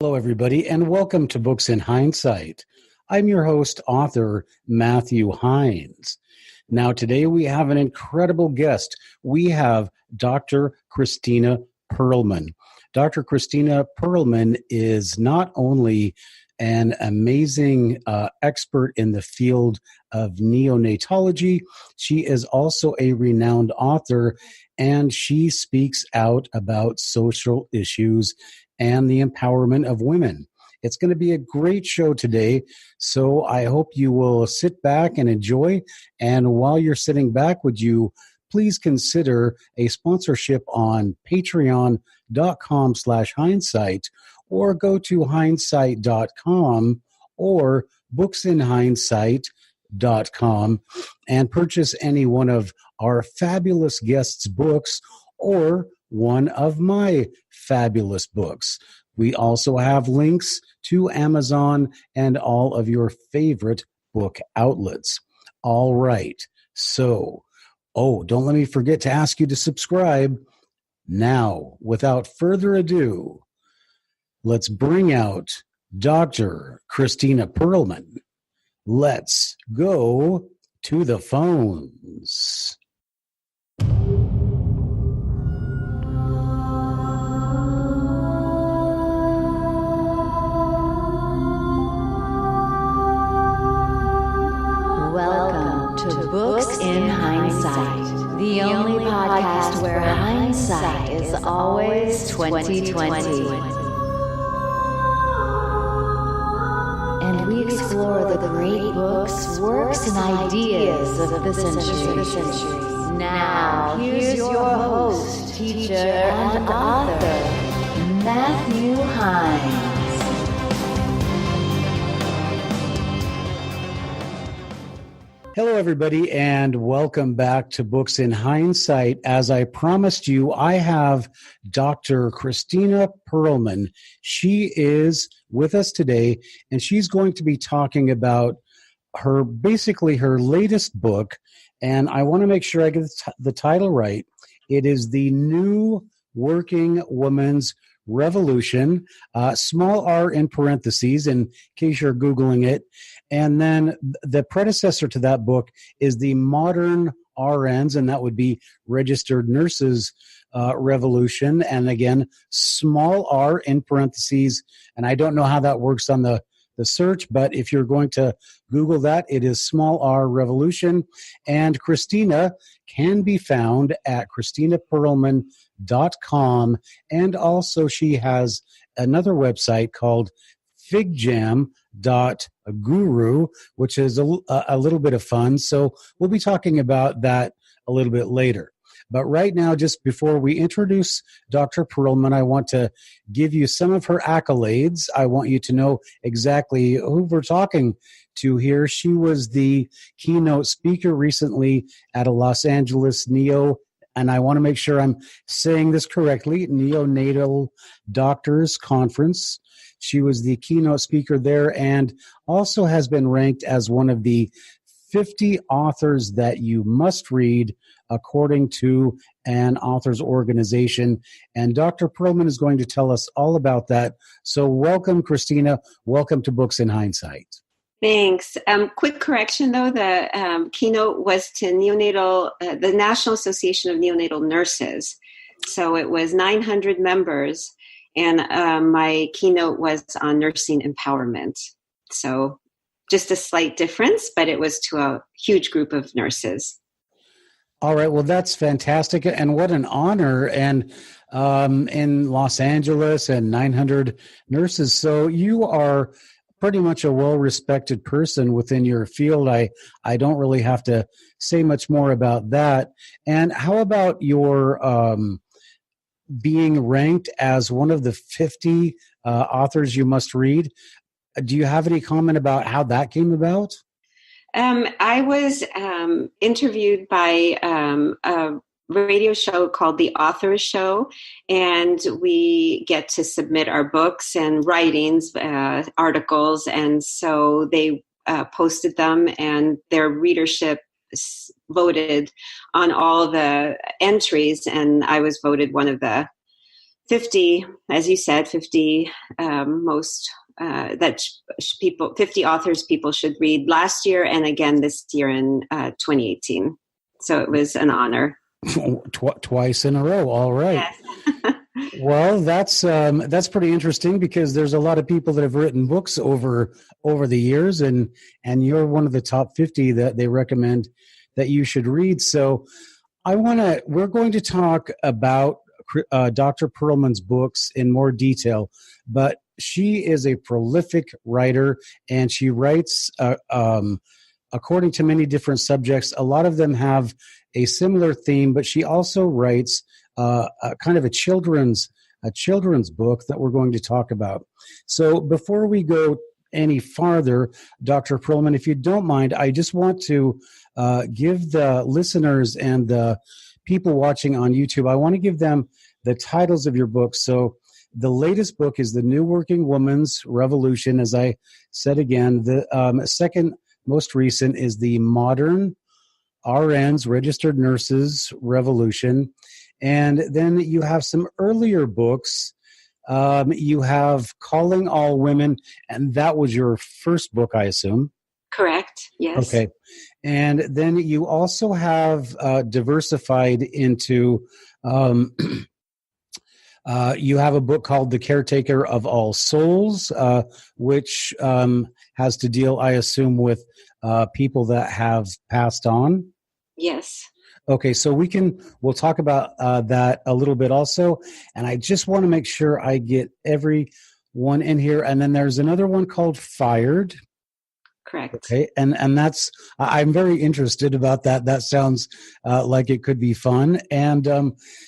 Hello, everybody, and welcome to Books in Hindsight. I'm your host, author Matthew Hines. Now, today we have an incredible guest. We have Dr. Cristina Perelman. Dr. Cristina Perelman is not only an amazing expert in the field of neonatology, she is also a renowned author, and she speaks out about social issues and the empowerment of women. It's going to be a great show today, so I hope you will sit back and enjoy. And while you're sitting back, would you please consider a sponsorship on patreon.com/hindsight, or go to hindsight.com or booksinhindsight.com and purchase any one of our fabulous guests' books or one of my fabulous books. We also have links to Amazon and all of your favorite book outlets. All right. So, don't let me forget to ask you to subscribe. Now, without further ado, let's bring out Dr. Cristina Perelman. Let's go to the phones. Welcome to Books in Hindsight, the only podcast where hindsight is always 2020. And we explore the great books, works, and ideas of the century. Now, here's your host, teacher, and author, Matthew Hines. Hello, everybody, and welcome back to Books in Hindsight. As I promised you, I have Dr. Cristina Perelman. She is with us today, and she's going to be talking about her latest book, and I want to make sure I get the title right. It is The New Working Woman's Revolution, small r in parentheses, in case you're Googling it. And then the predecessor to that book is The Modern RNs, and that would be Registered Nurses Revolution. And again, small r in parentheses. And I don't know how that works on the search, but if you're going to Google that, it is small r revolution. And Cristina can be found at CristinaPerelman.com. And also she has another website called figjam.guru, which is a little bit of fun. So we'll be talking about that a little bit later. But right now, just before we introduce Dr. Perelman, I want to give you some of her accolades. I want you to know exactly who we're talking to here. She was the keynote speaker recently at a Los Angeles and I want to make sure I'm saying this correctly, Neonatal Doctors Conference. She was the keynote speaker there and also has been ranked as one of the 50 authors that you must read according to an authors organization. And Dr. Perelman is going to tell us all about that. So welcome, Cristina. Welcome to Books in Hindsight. Thanks. Quick correction, though. The keynote was to the National Association of Neonatal Nurses. So it was 900 members, and my keynote was on nursing empowerment. So just a slight difference, but it was to a huge group of nurses. All right. Well, that's fantastic. And what an honor. And in Los Angeles and 900 nurses. So you are pretty much a well-respected person within your field. I don't really have to say much more about that. And how about your being ranked as one of the 50 authors you must read? Do you have any comment about how that came about? I was interviewed by a radio show called The Authors Show, and we get to submit our books and writings, articles, and so they posted them, and their readership voted on all the entries, and I was voted one of the 50, as you said, 50 most that people, 50 authors people should read last year and again this year in 2018. So it was an honor. Twice in a row. All right. Yes. Well, that's pretty interesting because there's a lot of people that have written books over the years, and you're one of the top 50 that they recommend that you should read. So we're going to talk about Dr. Perelman's books in more detail, but she is a prolific writer, and she writes according to many different subjects. A lot of them have a similar theme, but she also writes kind of a children's book that we're going to talk about. So before we go any farther, Dr. Perelman, if you don't mind, I just want to give the listeners and the people watching on YouTube, I want to give them the titles of your books. So the latest book is The New Working Woman's Revolution. As I said again, the second most recent is The Modern RNs, Registered Nurses Revolution. And then you have some earlier books. You have Calling All Women, and that was your first book, I assume. Correct, yes. Okay. And then you also have diversified into, you have a book called The Caretaker of All Souls, which has to deal, I assume, with people that have passed on. Yes. Okay, so we'll talk about that a little bit also. And I just want to make sure I get every one in here. And then there's another one called Fired. Correct. Okay, and that's, I'm very interested about that. That sounds like it could be fun. And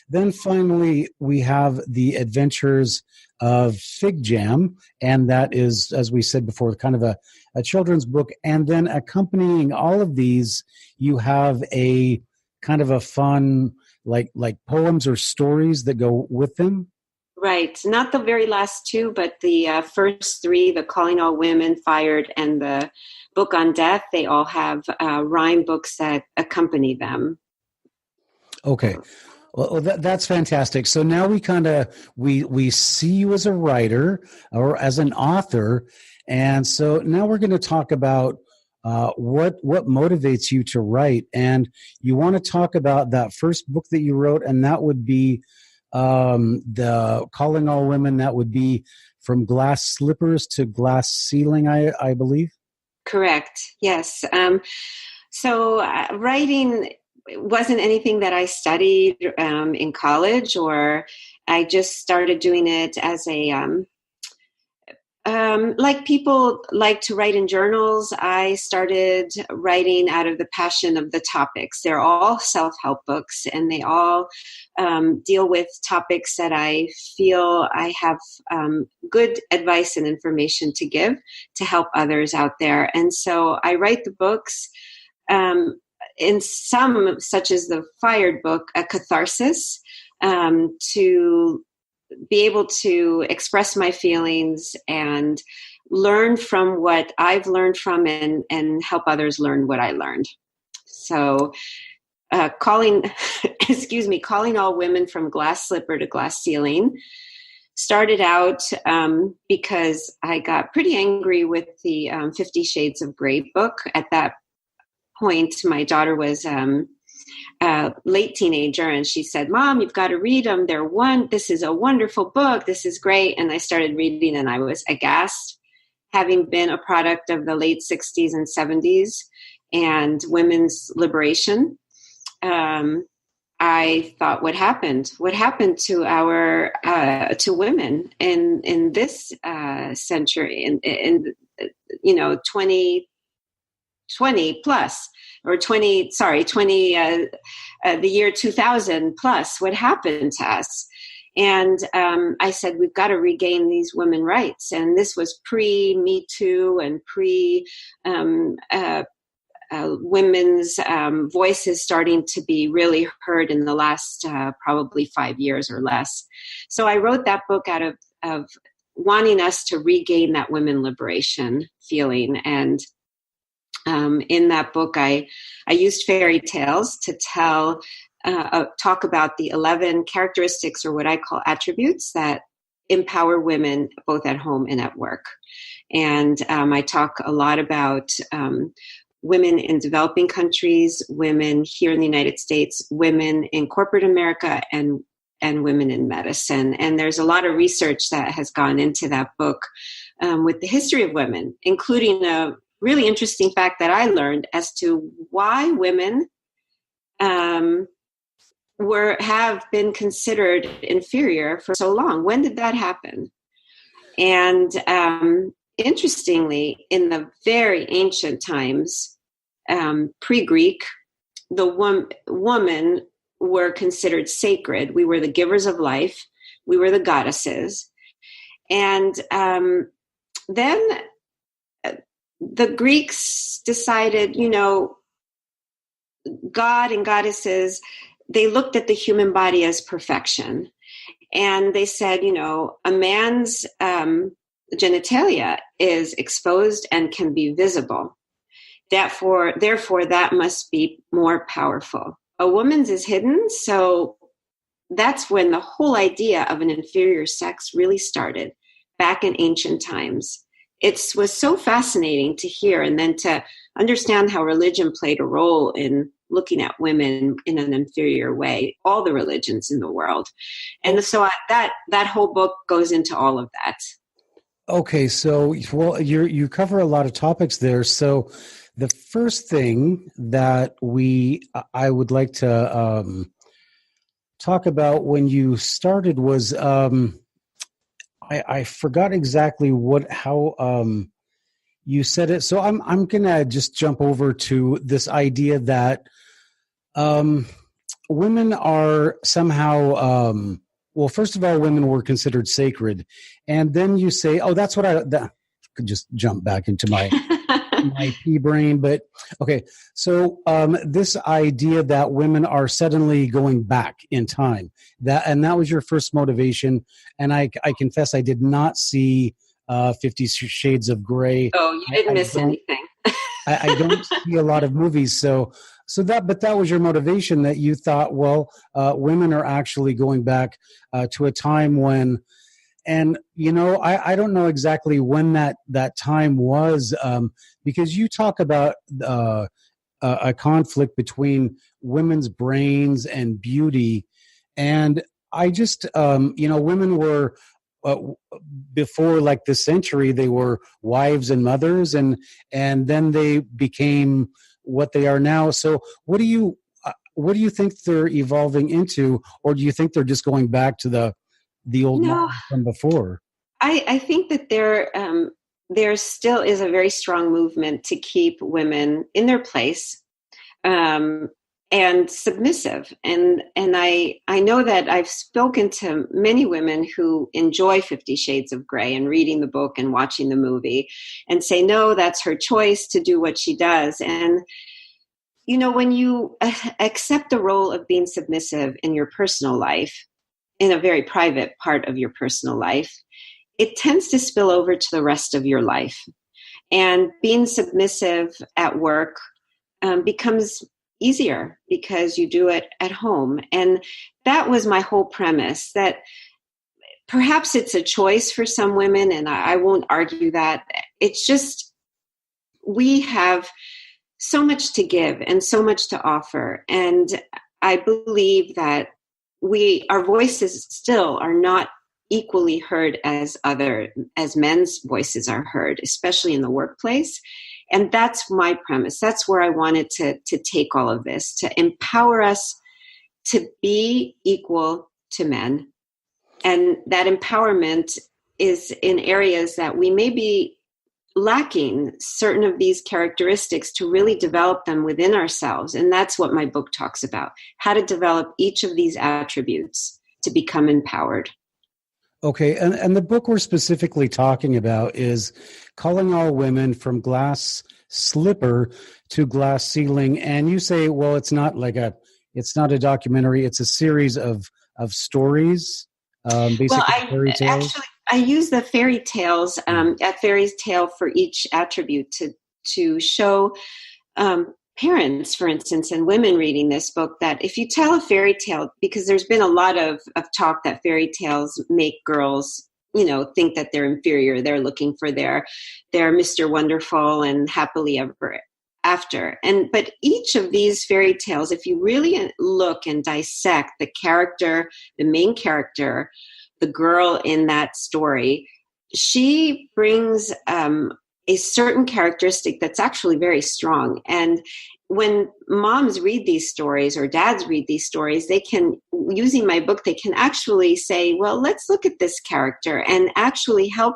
then finally, we have The Adventures of Fig Jam. And that is, as we said before, kind of a children's book. And then accompanying all of these, you have a kind of a fun, like poems or stories that go with them? Right. Not the very last two, but the first three, the Calling All Women, Fired, and the book on death, they all have rhyme books that accompany them. Okay. Well, that's fantastic. So now we kind of, we see you as a writer or as an author. And so now we're going to talk about what motivates you to write. And you want to talk about that first book that you wrote, and that would be the Calling All Women. That would be From Glass Slippers to Glass Ceiling, I believe. Correct. Yes. So writing wasn't anything that I studied in college, or I just started doing it as a like people like to write in journals. I started writing out of the passion of the topics. They're all self-help books, and they all deal with topics that I feel I have good advice and information to give to help others out there. And so I write the books in some, such as the Fired book, a catharsis to be able to express my feelings and learn from what I've learned from and help others learn what I learned. So calling All Women From Glass Slipper to Glass Ceiling started out because I got pretty angry with the 50 Shades of Grey book. At that point, my daughter was late teenager, and she said, "Mom, you've got to read them. This is a wonderful book. This is great." And I started reading, and I was aghast. Having been a product of the late 60s and 70s and women's liberation, I thought, what happened? What happened to our to women in this century, in 20 plus, or 20, the year 2000 plus, what happened to us? And I said, we've got to regain these women rights. And this was pre-Me Too and women's voices starting to be really heard in the last probably 5 years or less. So I wrote that book out of wanting us to regain that women liberation feeling. And in that book, I used fairy tales to tell talk about the 11 characteristics, or what I call attributes, that empower women both at home and at work. And I talk a lot about women in developing countries, women here in the United States, women in corporate America, and women in medicine. And there's a lot of research that has gone into that book with the history of women, including a really interesting fact that I learned as to why women have been considered inferior for so long. When did that happen? And interestingly, in the very ancient times, pre-Greek, the woman were considered sacred. We were the givers of life. We were the goddesses. And then the Greeks decided, God and goddesses, they looked at the human body as perfection. And they said, a man's genitalia is exposed and can be visible. Therefore, that must be more powerful. A woman's is hidden. So that's when the whole idea of an inferior sex really started back in ancient times. It was so fascinating to hear, and then to understand how religion played a role in looking at women in an inferior way, all the religions in the world. And so that whole book goes into all of that. Okay, so you cover a lot of topics there. So the first thing that I would like to talk about when you started was I forgot exactly how you said it. So I'm gonna just jump over to this idea that women are somehow well, first of all, women were considered sacred, and then you say, "Oh, that's what I could just jump back into my my pea brain." But okay, so this idea that women are suddenly going back in time, that was your first motivation, and I confess I did not see 50 Shades of Grey. Oh, you didn't miss anything. I don't see a lot of movies, but that was your motivation, that you thought, well, women are actually going back to a time when, and I don't know exactly when that time was, because you talk about a conflict between women's brains and beauty, and I just women were. Before like this century, they were wives and mothers, and then they became what they are now. So what do you think they're evolving into, or do you think they're just going back to the old model from before? I think that there still is a very strong movement to keep women in their place and submissive. And I know that I've spoken to many women who enjoy 50 Shades of Grey and reading the book and watching the movie, and say, no, that's her choice to do what she does. And, when you accept the role of being submissive in your personal life, in a very private part of your personal life, it tends to spill over to the rest of your life. And being submissive at work becomes easier because you do it at home. And that was my whole premise, that perhaps it's a choice for some women, and I won't argue that. It's just, we have so much to give and so much to offer. And I believe that our voices still are not equally heard as men's voices are heard, especially in the workplace. And that's my premise. That's where I wanted to take all of this, to empower us to be equal to men. And that empowerment is in areas that we may be lacking certain of these characteristics, to really develop them within ourselves. And that's what my book talks about, how to develop each of these attributes to become empowered. Okay, and the book we're specifically talking about is Calling All Women from Glass Slipper to Glass Ceiling. And you say, well, it's not a documentary, it's a series of stories, fairy tales. Actually, I use the fairy tales, a fairy tale for each attribute to show parents, for instance, and women reading this book, that if you tell a fairy tale, because there's been a lot of talk that fairy tales make girls, think that they're inferior. They're looking for their Mr. Wonderful and happily ever after. But each of these fairy tales, if you really look and dissect the character, the main character, the girl in that story, she brings a certain characteristic that's actually very strong. And when moms read these stories or dads read these stories, they can, using my book, they can actually say, well, let's look at this character and actually help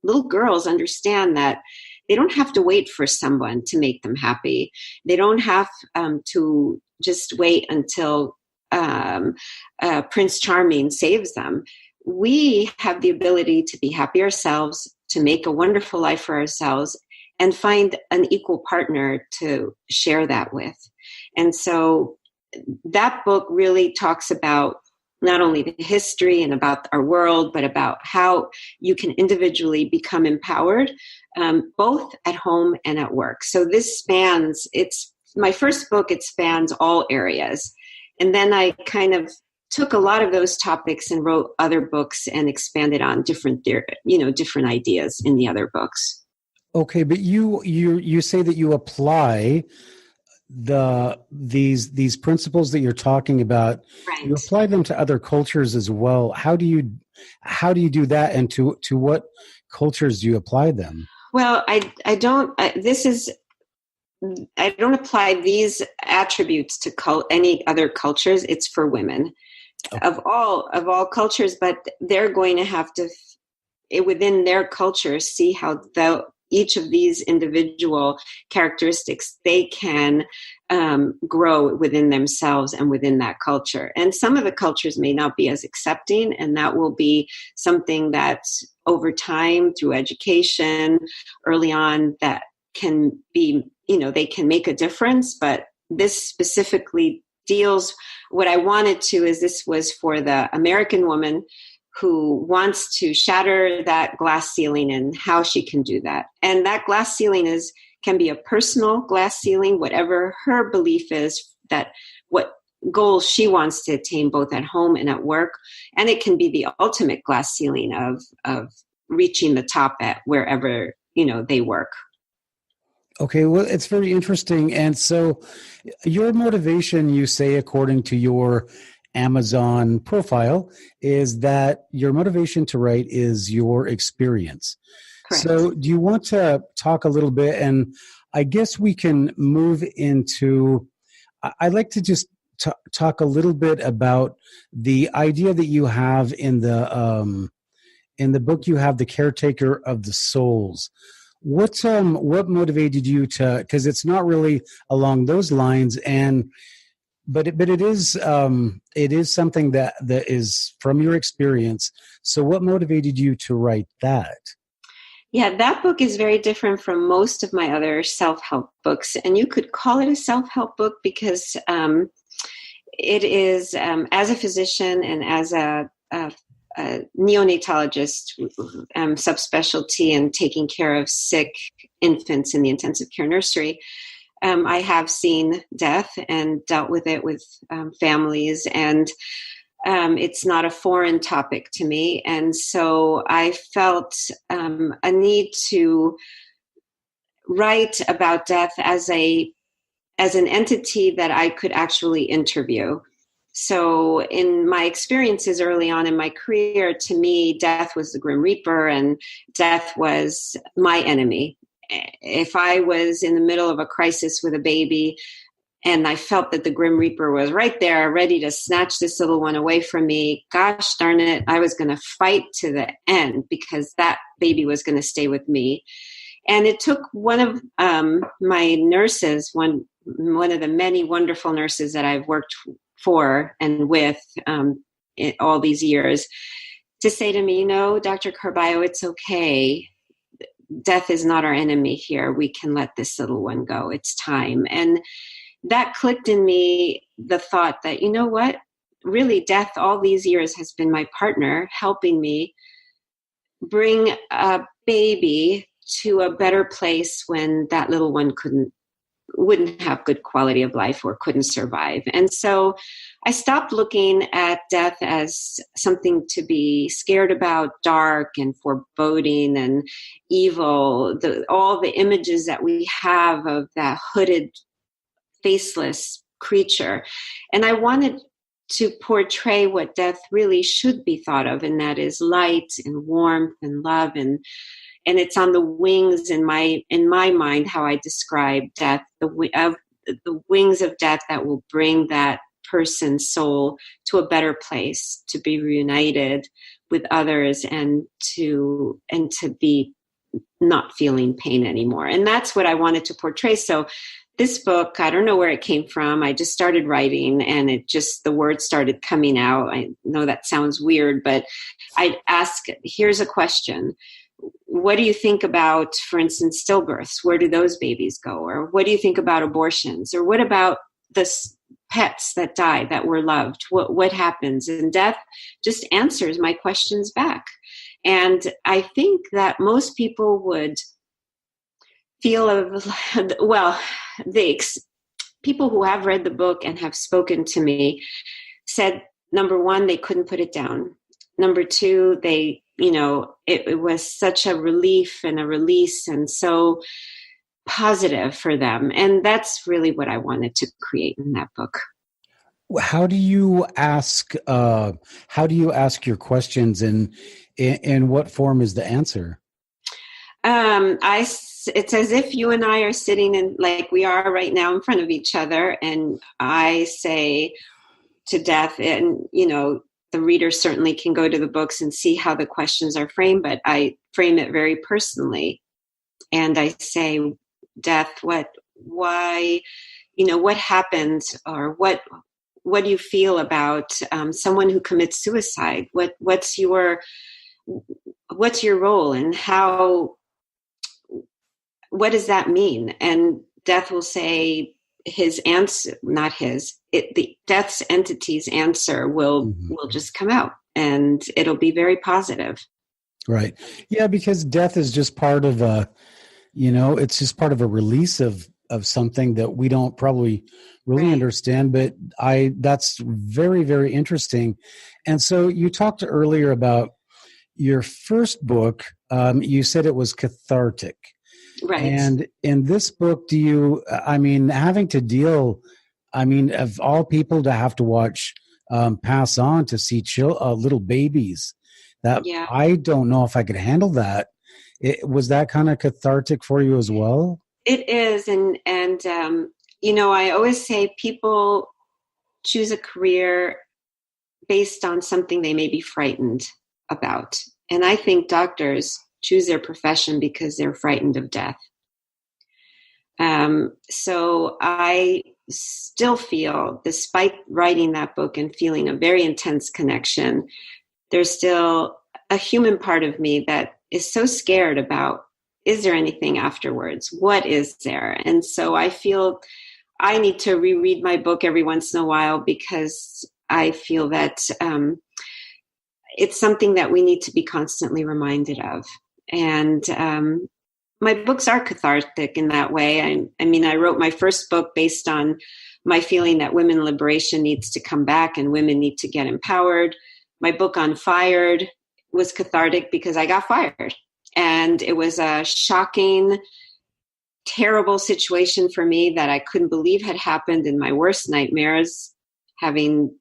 little girls understand that they don't have to wait for someone to make them happy. They don't have to just wait until Prince Charming saves them. We have the ability to be happy ourselves, to make a wonderful life for ourselves, and find an equal partner to share that with. And so that book really talks about not only the history and about our world, but about how you can individually become empowered, both at home and at work. So this spans, it's my first book, it spans all areas. And then I kind of took a lot of those topics and wrote other books and expanded on different ideas in the other books. Okay, but you say that you apply these principles that you're talking about. Right. You apply them to other cultures as well. How do you do that, and to what cultures do you apply them? Well, I don't apply these attributes to any other cultures. It's for women. Okay. of all cultures, but they're going to have to within their culture see how each of these individual characteristics they can grow within themselves and within that culture. And some of the cultures may not be as accepting, and that will be something that over time through education early on that can be, they can make a difference. But this specifically deals, what I wanted to is this was for the American woman who wants to shatter that glass ceiling and how she can do that. And that glass ceiling can be a personal glass ceiling, whatever her belief is, that what goals she wants to attain both at home and at work. And it can be the ultimate glass ceiling of reaching the top at wherever, they work. Okay, well, it's very interesting. And so your motivation, you say, according to your Amazon profile, is that your motivation to write is your experience. Correct. So do you want to talk a little bit, and I guess we can move into, I'd like to just talk a little bit about the idea that you have in the book. You have the caretaker of the souls. What motivated you to, because it's not really along those lines, but it is something that is from your experience. So what motivated you to write that? Yeah, that book is very different from most of my other self-help books, and you could call it a self-help book because it is, as a physician and as a neonatologist, subspecialty in taking care of sick infants in the intensive care nursery. I have seen death and dealt with it with families, and it's not a foreign topic to me. And so I felt a need to write about death as an entity that I could actually interview. So in my experiences early on in my career, to me, death was the Grim Reaper, and death was my enemy. If I was in the middle of a crisis with a baby and I felt that the Grim Reaper was right there, ready to snatch this little one away from me, gosh darn it, I was going to fight to the end because that baby was going to stay with me. And it took one of my nurses, one of the many wonderful nurses that I've worked for and with all these years, to say to me, Dr. Carballo, it's okay. Death is not our enemy here. We can let this little one go. It's time. And that clicked in me the thought that, what? Really, death all these years has been my partner, helping me bring a baby to a better place when that little one couldn't wouldn't have good quality of life or couldn't survive. And so I stopped looking at death as something to be scared about, dark and foreboding and evil, all the images that we have of that hooded, faceless creature. And I wanted to portray what death really should be thought of, and that is light and warmth and love, and it's on the wings in my mind how I describe death, the wings of death that will bring that person's soul to a better place, to be reunited with others, and to be not feeling pain anymore. And that's what I wanted to portray. So this book, I don't know where it came from. I just started writing, and the words started coming out. I know that sounds weird, but I'd ask, here's a question. What do you think about, for instance, stillbirths? Where do those babies go? Or what do you think about abortions? Or what about the pets that die that were loved? What happens? And death just answers my questions back. And I think that most people would feel people who have read the book and have spoken to me said, number one, they couldn't put it down. Number two, it was such a relief and a release and so positive for them. And that's really what I wanted to create in that book. How do you ask your questions, and in what form is the answer? It's as if you and I are sitting in, like we are right now, in front of each other, and I say to death, and the reader certainly can go to the books and see how the questions are framed, but I frame it very personally. And I say, death, what happened, or what do you feel about someone who commits suicide? What's your role, and what does that mean? And death will say his answer, the death's entity's answer will just come out, and it'll be very positive. Right. Yeah, because death is just part of it's just part of a release of something that we don't probably really understand, but that's very, very interesting. And so you talked earlier about your first book. You said it was cathartic. Right. And in this book, having to deal, of all people to have to watch pass on, to see little babies, I don't know if I could handle that. Was that kind of cathartic for you as well? It is. And I always say people choose a career based on something they may be frightened about. And I think doctors choose their profession because they're frightened of death. So I still feel, despite writing that book and feeling a very intense connection, there's still a human part of me that is so scared about, is there anything afterwards? What is there? And so I feel I need to reread my book every once in a while, because I feel that it's something that we need to be constantly reminded of. And my books are cathartic in that way. I wrote my first book based on my feeling that women liberation needs to come back and women need to get empowered. My book on Fired was cathartic because I got fired. And it was a shocking, terrible situation for me that I couldn't believe had happened in my worst nightmares, having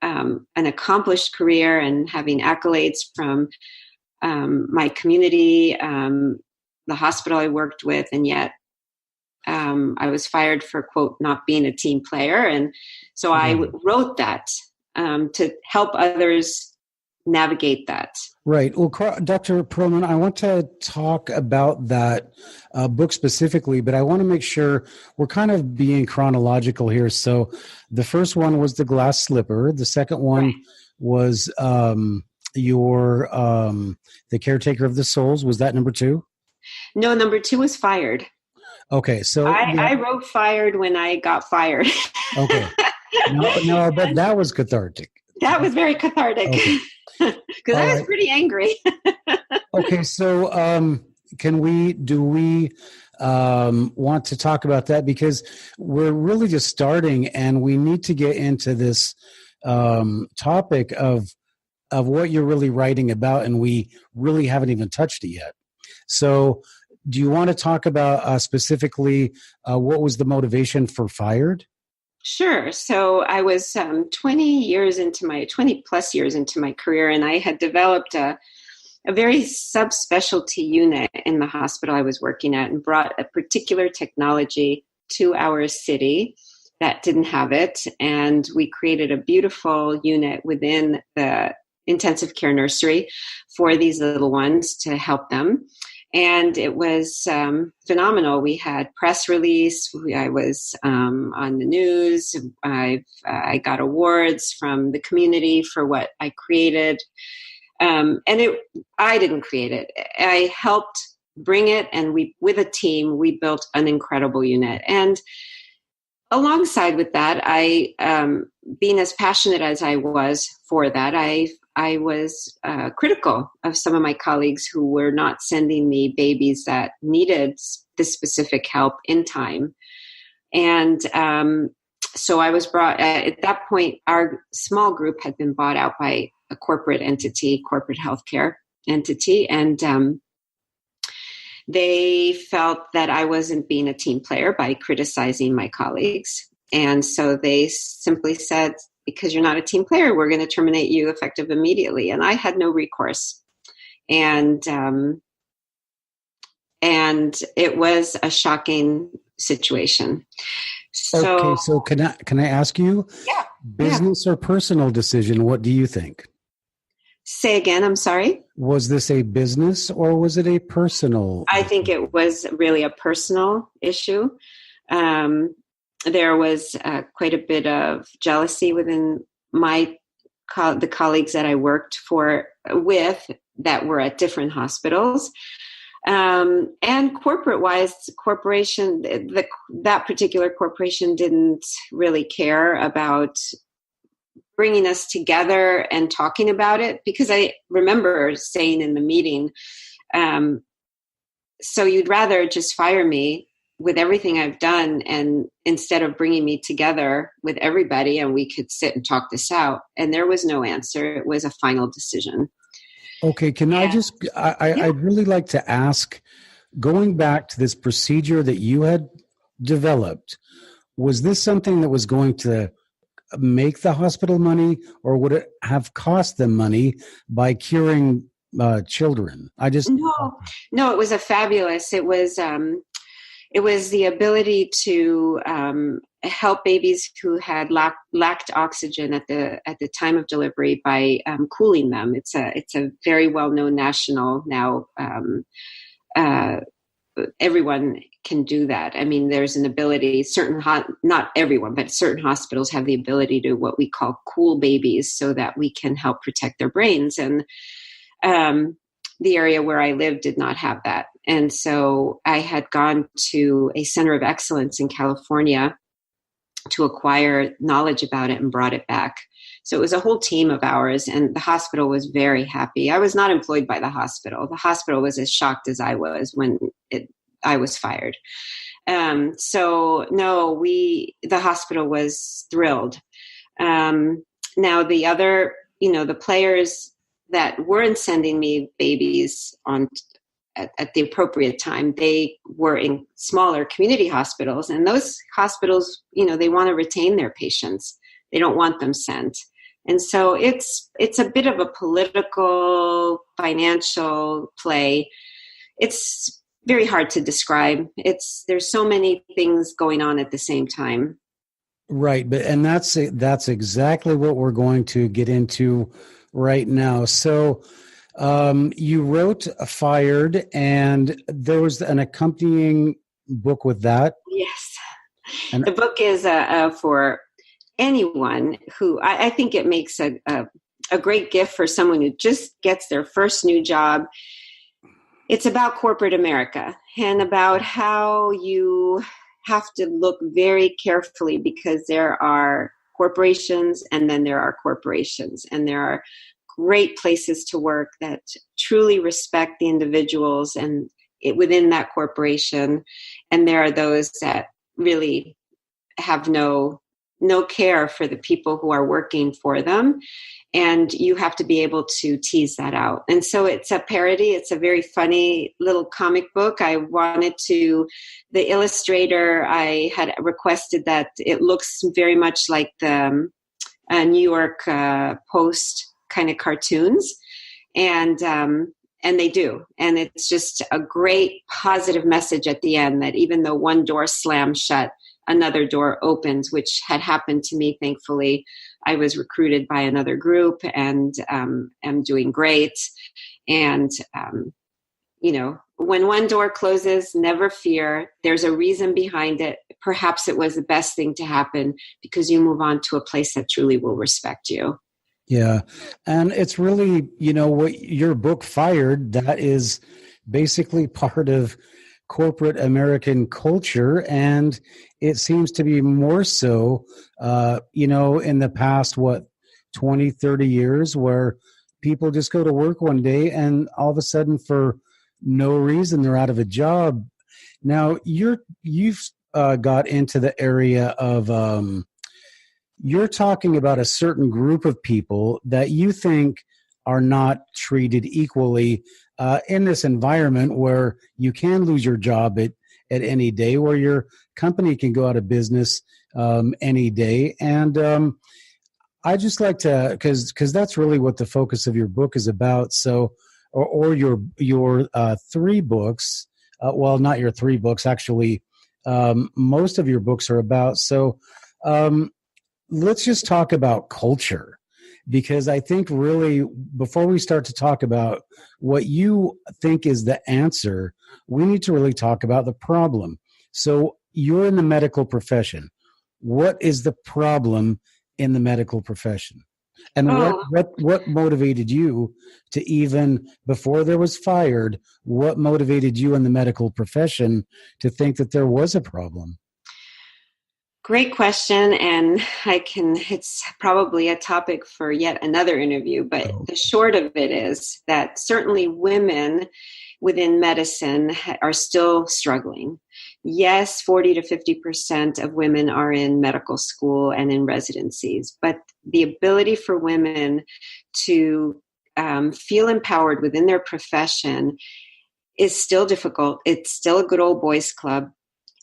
an accomplished career and having accolades from my community, the hospital I worked with, and yet I was fired for, quote, not being a team player. And so I wrote that to help others navigate that. Right. Well, Dr. Perelman, I want to talk about that book specifically, but I want to make sure we're kind of being chronological here. So the first one was The Glass Slipper. The second one was your The Caretaker of the Souls. Was that number 2? No, number 2 was Fired. Okay. So I wrote Fired when I got fired. Okay. No, but that was cathartic. That was very cathartic. Okay. Because I was pretty angry. Okay, so do we want to talk about that because we're really just starting and we need to get into this topic of what you're really writing about, and we really haven't even touched it yet. So do you want to talk about specifically what was the motivation for Fired? Sure. So I was 20 plus years into my career, and I had developed a very subspecialty unit in the hospital I was working at and brought a particular technology to our city that didn't have it. And we created a beautiful unit within the intensive care nursery for these little ones to help them. And it was phenomenal. We had press release. I was on the news. I got awards from the community for what I created. I didn't create it. I helped bring it, and with a team, we built an incredible unit. And alongside with that, I, being as passionate as I was for that, I was critical of some of my colleagues who were not sending me babies that needed this specific help in time. And so I was brought, at that point, our small group had been bought out by a corporate entity, corporate healthcare entity. And they felt that I wasn't being a team player by criticizing my colleagues. And so they simply said, because you're not a team player, we're going to terminate you effective immediately. And I had no recourse. And it was a shocking situation. Okay, so can I ask you? Yeah. Business or personal decision, what do you think? Say again, I'm sorry. Was this a business or was it a personal? I think it was really a personal issue. There was quite a bit of jealousy within the colleagues that I worked with that were at different hospitals. And corporate-wise, that particular corporation didn't really care about bringing us together and talking about it, because I remember saying in the meeting, so you'd rather just fire me with everything I've done, and instead of bringing me together with everybody and we could sit and talk this out. And there was no answer. It was a final decision. Okay. Can I just, I'd really like to ask, going back to this procedure that you had developed, was this something that was going to make the hospital money, or would it have cost them money by curing children? No, it was it was the ability to help babies who had lacked oxygen at the time of delivery by cooling them. It's a very well-known national now. Everyone can do that. I mean, there's an ability, not everyone, but certain hospitals have the ability to what we call cool babies so that we can help protect their brains. And the area where I lived did not have that. And so I had gone to a center of excellence in California to acquire knowledge about it and brought it back. So it was a whole team of ours, and the hospital was very happy. I was not employed by the hospital. The hospital was as shocked as I was when I was fired. So no, the hospital was thrilled. Now the other, the players that weren't sending me babies at the appropriate time, they were in smaller community hospitals, and those hospitals, they want to retain their patients. They don't want them sent. And so it's a bit of a political, financial play. It's very hard to describe. There's so many things going on at the same time. Right, and that's exactly what we're going to get into right now. So you wrote Fired, and there was an accompanying book with that. Yes. And the book is for anyone who, I think it makes a great gift for someone who just gets their first new job. It's about corporate America and about how you have to look very carefully, because there are corporations and then there are corporations, and there are great places to work that truly respect the individuals and within that corporation, and there are those that really have no care for the people who are working for them. And you have to be able to tease that out. And so it's a parody. It's a very funny little comic book. The illustrator, I had requested that it looks very much like the New York Post kind of cartoons. And they do. And it's just a great positive message at the end that even though one door slams shut, another door opens, which had happened to me, thankfully. I was recruited by another group and am doing great. And, when one door closes, never fear. There's a reason behind it. Perhaps it was the best thing to happen because you move on to a place that truly will respect you. Yeah. And it's really, what your book Fired, that is basically part of corporate American culture. And it seems to be more so, in the past, 20, 30 years, where people just go to work one day and all of a sudden for no reason, they're out of a job. Now you've got into the area of, you're talking about a certain group of people that you think are not treated equally in this environment where you can lose your job at any day, where your company can go out of business any day. And I just like to, because that's really what the focus of your book is about. So, or your three books, well, not your three books, actually, most of your books are about. So let's just talk about culture, because I think really before we start to talk about what you think is the answer, we need to really talk about the problem. So you're in the medical profession. What is the problem in the medical profession? And what motivated you to, even before there was Fired, what motivated you in the medical profession to think that there was a problem? Great question. And it's probably a topic for yet another interview, but the short of it is that certainly women within medicine are still struggling. Yes, 40 to 50% of women are in medical school and in residencies, but the ability for women to feel empowered within their profession is still difficult. It's still a good old boys club.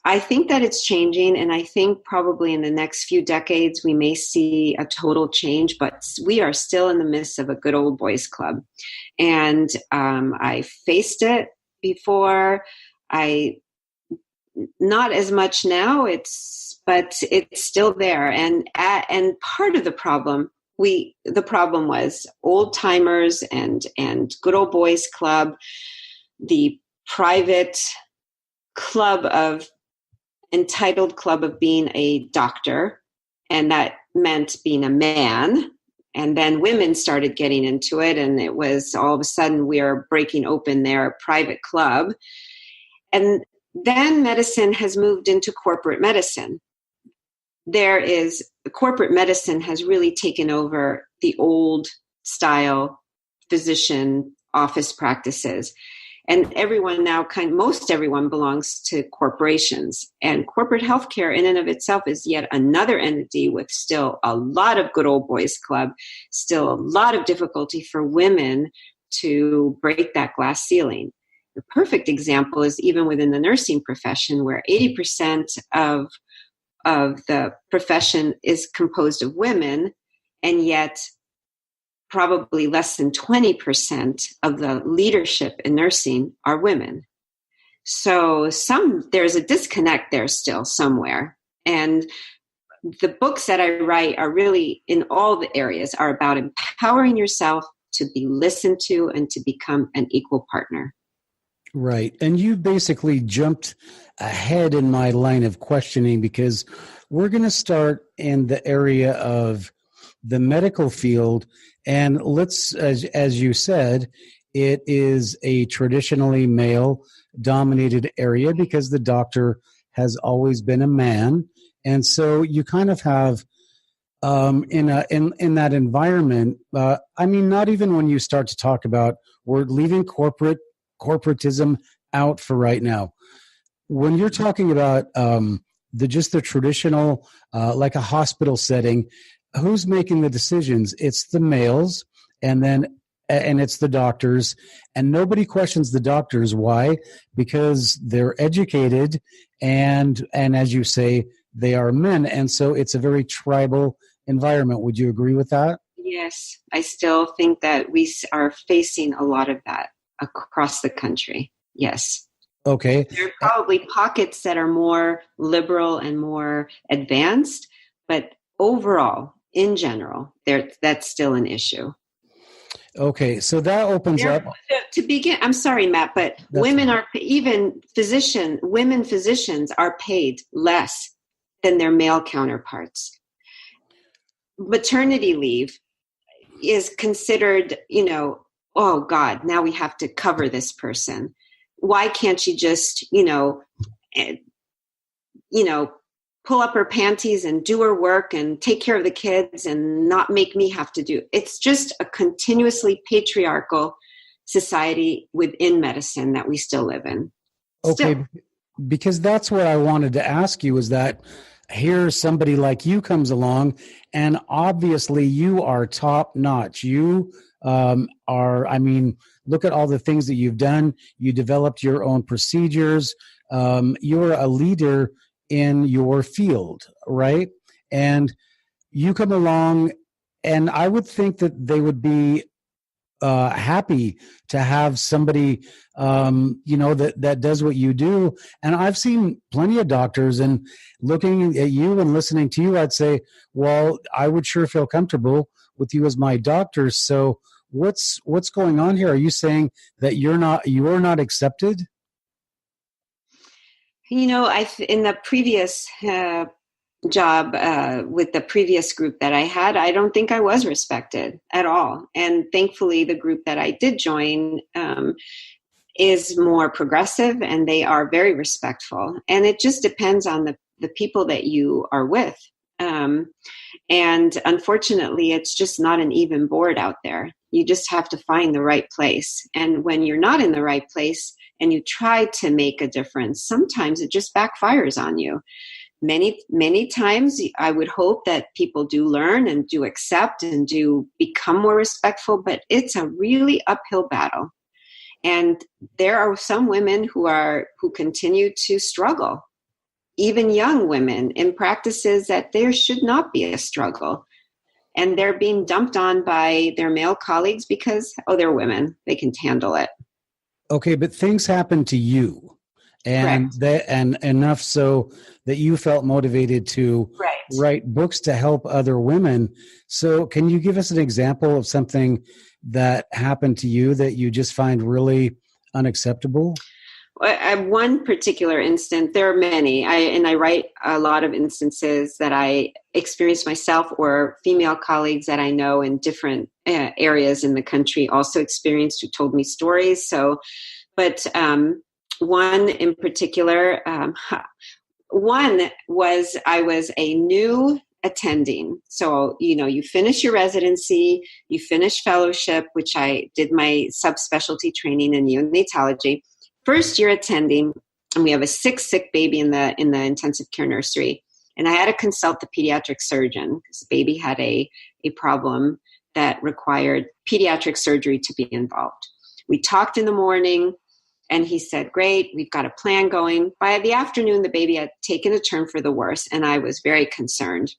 I think that it's changing, and I think probably in the next few decades we may see a total change, but we are still in the midst of a good old boys club. And I faced it before. Not as much now, but it's still there. And part of the problem was old timers and good old boys club, the private club of entitled club of being a doctor, and that meant being a man. And then women started getting into it, and it was all of a sudden we are breaking open their private club. And then medicine has moved into corporate medicine. Corporate medicine has really taken over the old style physician office practices. And most everyone belongs to corporations. And corporate healthcare in and of itself is yet another entity with still a lot of good old boys club, still a lot of difficulty for women to break that glass ceiling. The perfect example is even within the nursing profession, where 80% of the profession is composed of women, and yet probably less than 20% of the leadership in nursing are women. So there's a disconnect there still somewhere. And the books that I write are really in all the areas are about empowering yourself to be listened to and to become an equal partner. Right. And you basically jumped ahead in my line of questioning, because we're going to start in the area of the medical field. And as you said, it is a traditionally male-dominated area because the doctor has always been a man. And so you kind of have, in that environment, not even when you start to talk about we're leaving corporatism out for right now. When you're talking about the traditional, like a hospital setting, who's making the decisions? It's the males, and it's the doctors, and nobody questions the doctors. Why? Because they're educated, and as you say, they are men, and so it's a very tribal environment. Would you agree with that? Yes, I still think that we are facing a lot of that across the country. Yes. Okay. There are probably pockets that are more liberal and more advanced, but overall, in general, that's still an issue. Okay, so that opens up. To begin, I'm sorry, Matt, but women are, even women physicians are paid less than their male counterparts. Maternity leave is considered, oh God, now we have to cover this person. Why can't she just, pull up her panties and do her work and take care of the kids and not make me have to do it? It's just a continuously patriarchal society within medicine that we still live in. Okay, because that's what I wanted to ask you, is that here somebody like you comes along, and obviously you are top notch. You look at all the things that you've done. You developed your own procedures. You're a leader in your field, right? And you come along, and I would think that they would be happy to have somebody, that does what you do. And I've seen plenty of doctors, and looking at you and listening to you, I'd say, well, I would sure feel comfortable with you as my doctor. So what's going on here? Are you saying that you're not accepted? In the previous job with the previous group that I had, I don't think I was respected at all. And thankfully, the group that I did join is more progressive, and they are very respectful. And it just depends on the people that you are with. And unfortunately, it's just not an even board out there. You just have to find the right place. And when you're not in the right place and you try to make a difference, sometimes it just backfires on you. Many, many times, I would hope that people do learn and do accept and do become more respectful, but it's a really uphill battle. And there are some women who continue to struggle, even young women, in practices that there should not be a struggle. And they're being dumped on by their male colleagues because, they're women, they can handle it. Okay, but things happen to you. And and enough so that you felt motivated to write books to help other women. So can you give us an example of something that happened to you that you just find really unacceptable? One particular instance, there are many, I write a lot of instances that I experienced myself, or female colleagues that I know in different areas in the country also experienced, who told me stories. So, but one in particular, one was, I was a new attending. So, you finish your residency, you finish fellowship, which I did my subspecialty training in neonatology. First year attending, and we have a sick baby in the intensive care nursery. And I had to consult the pediatric surgeon because the baby had a problem that required pediatric surgery to be involved. We talked in the morning, and he said, great, we've got a plan going. By the afternoon, the baby had taken a turn for the worse, and I was very concerned.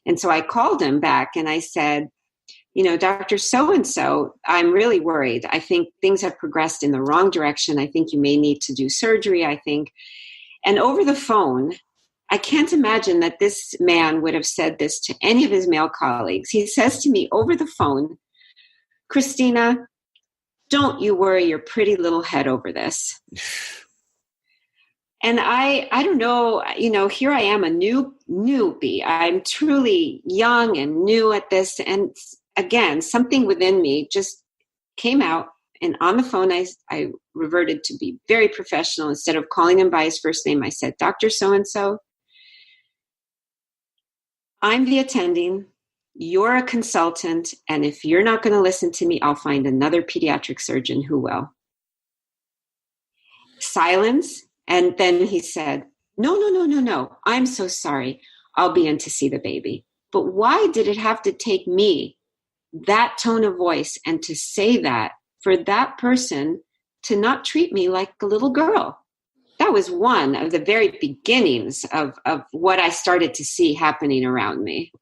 And so I called him back, and I said, Dr. So-and-so, I'm really worried. I think things have progressed in the wrong direction. I think you may need to do surgery, I think. And over the phone, I can't imagine that this man would have said this to any of his male colleagues. He says to me over the phone, Cristina, don't you worry your pretty little head over this. And I don't know, here I am, a newbie. I'm truly young and new at this. And again, something within me just came out. And on the phone, I reverted to be very professional. Instead of calling him by his first name, I said, Dr. So-and-so, I'm the attending. You're a consultant. And if you're not going to listen to me, I'll find another pediatric surgeon who will. silence. And then he said, no. I'm so sorry. I'll be in to see the baby. But why did it have to take me, that tone of voice, and to say that for that person to not treat me like a little girl? That was one of the very beginnings of what I started to see happening around me.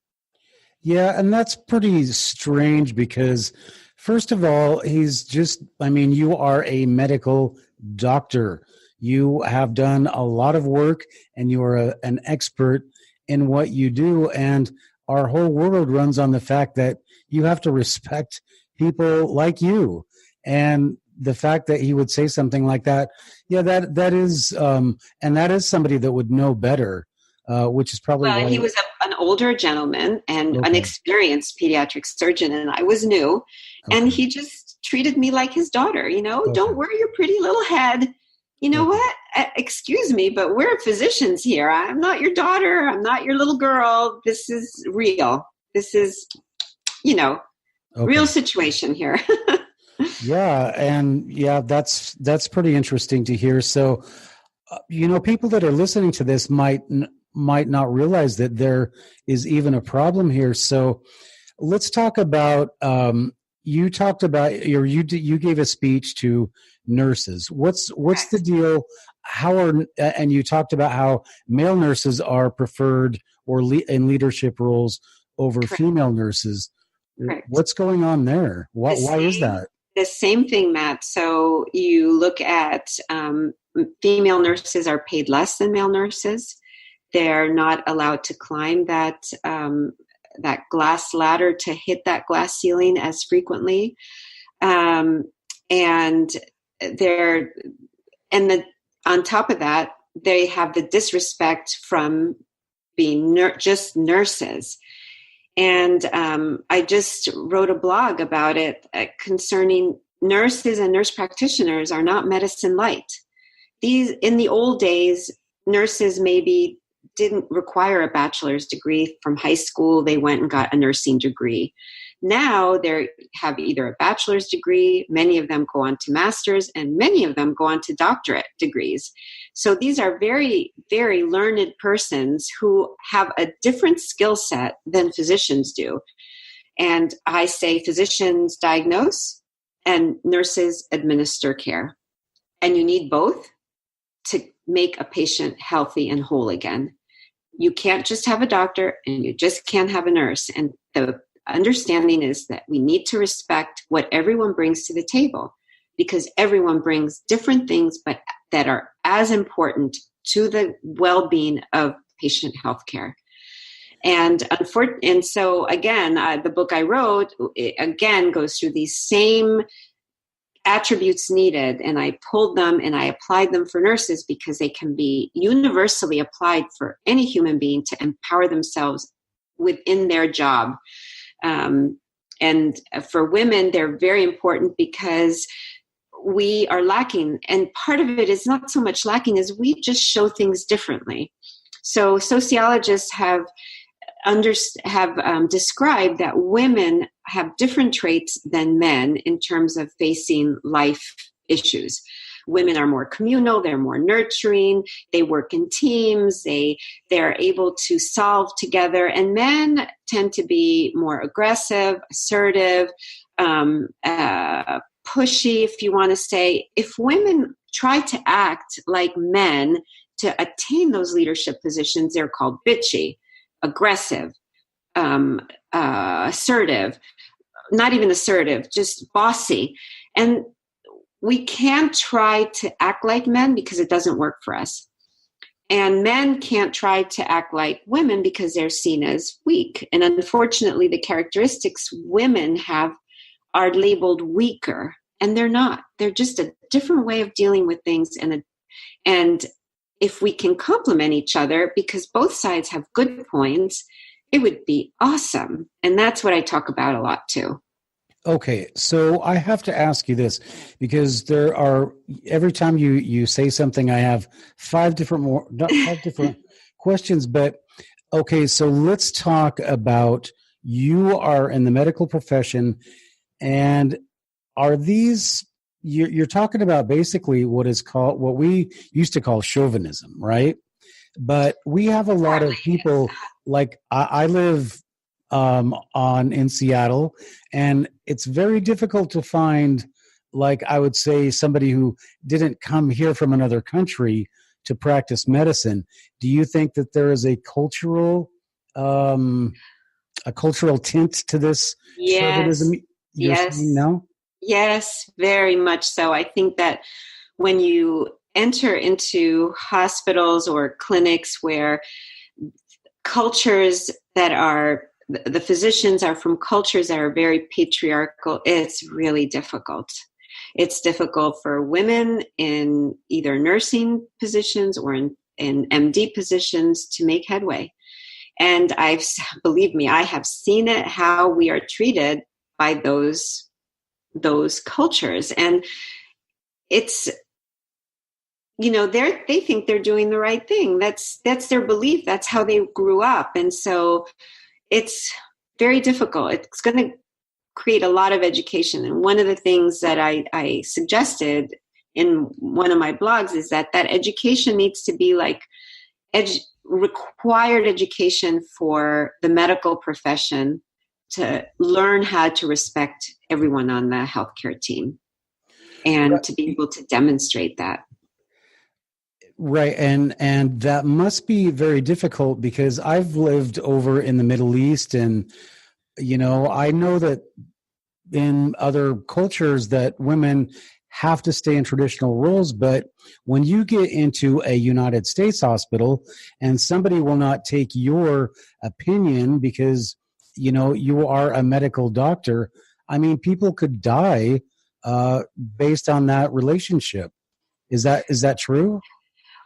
Yeah, and that's pretty strange because, first of all, you are a medical doctor. You have done a lot of work and you are an expert in what you do. And our whole world runs on the fact that you have to respect people like you. And the fact that he would say something like that, yeah, that is, and that is somebody that would know better, which is probably why he was an older gentleman and an experienced pediatric surgeon, and I was new, and he just treated me like his daughter. Don't worry your pretty little head. You know what? Excuse me, but we're physicians here. I'm not your daughter. I'm not your little girl. This is real. This is, real situation here. Yeah. And that's pretty interesting to hear. So, people that are listening to this might not realize that there is even a problem here. So let's talk about, you gave a speech to nurses. What's the deal? And you talked about how male nurses are preferred or in leadership roles over female nurses. Correct. What's going on there? Why is that? The same thing, Matt. So you look at female nurses are paid less than male nurses. They're not allowed to climb that glass ladder to hit that glass ceiling as frequently, and on top of that, they have the disrespect from being just nurses. And I just wrote a blog about it concerning nurses and nurse practitioners are not medicine light. In the old days, nurses maybe didn't require a bachelor's degree from high school. They went and got a nursing degree. Now they have either a bachelor's degree, many of them go on to master's, and many of them go on to doctorate degrees. So these are very, very learned persons who have a different skill set than physicians do. And I say physicians diagnose and nurses administer care. And you need both to make a patient healthy and whole again. You can't just have a doctor and you just can't have a nurse. And the understanding is that we need to respect what everyone brings to the table, because everyone brings different things, but that are as important to the well-being of patient healthcare. And so again, the book I wrote again goes through these same attributes needed, and I pulled them and I applied them for nurses because they can be universally applied for any human being to empower themselves within their job. And for women, they're very important because we are lacking. And part of it is not so much lacking as we just show things differently. So sociologists have described that women have different traits than men in terms of facing life issues. Women are more communal, they're more nurturing, they work in teams, they're able to solve together, and men tend to be more aggressive, assertive, pushy, if you want to say. If women try to act like men to attain those leadership positions, they're called bitchy, aggressive, assertive, not even assertive, just bossy. And we can't try to act like men because it doesn't work for us. And men can't try to act like women because they're seen as weak. And unfortunately, the characteristics women have are labeled weaker, and they're not. They're just a different way of dealing with things. And if we can complement each other, because both sides have good points, it would be awesome. And that's what I talk about a lot too. Okay, so I have to ask you this, because there are, every time you say something, I have five different questions, but okay, so let's talk about, you are in the medical profession, and are these you're talking about basically what we used to call chauvinism, right? But we have a lot of people, like I live in Seattle, and it's very difficult to find, like I would say, somebody who didn't come here from another country to practice medicine. Do you think that there is um, a cultural tint to this Yes, chauvinism you're saying yes, now? yes, very much so. I think that when you enter into hospitals or clinics where cultures that are, the physicians are from cultures that are very patriarchal, it's really difficult. It's difficult for women in either nursing positions or in MD positions to make headway. And believe me, I have seen it, how we are treated by those cultures. And it's, they think they're doing the right thing. That's their belief. That's how they grew up. And so it's very difficult. It's going to create a lot of education. And one of the things that I suggested in one of my blogs is that education needs to be like required education for the medical profession to learn how to respect everyone on the healthcare team and to be able to demonstrate that. Right, and that must be very difficult because I've lived over in the Middle East, and I know that in other cultures that women have to stay in traditional roles, but when you get into a United States hospital and somebody will not take your opinion because you are a medical doctor, I mean, people could die based on that relationship. Is that true?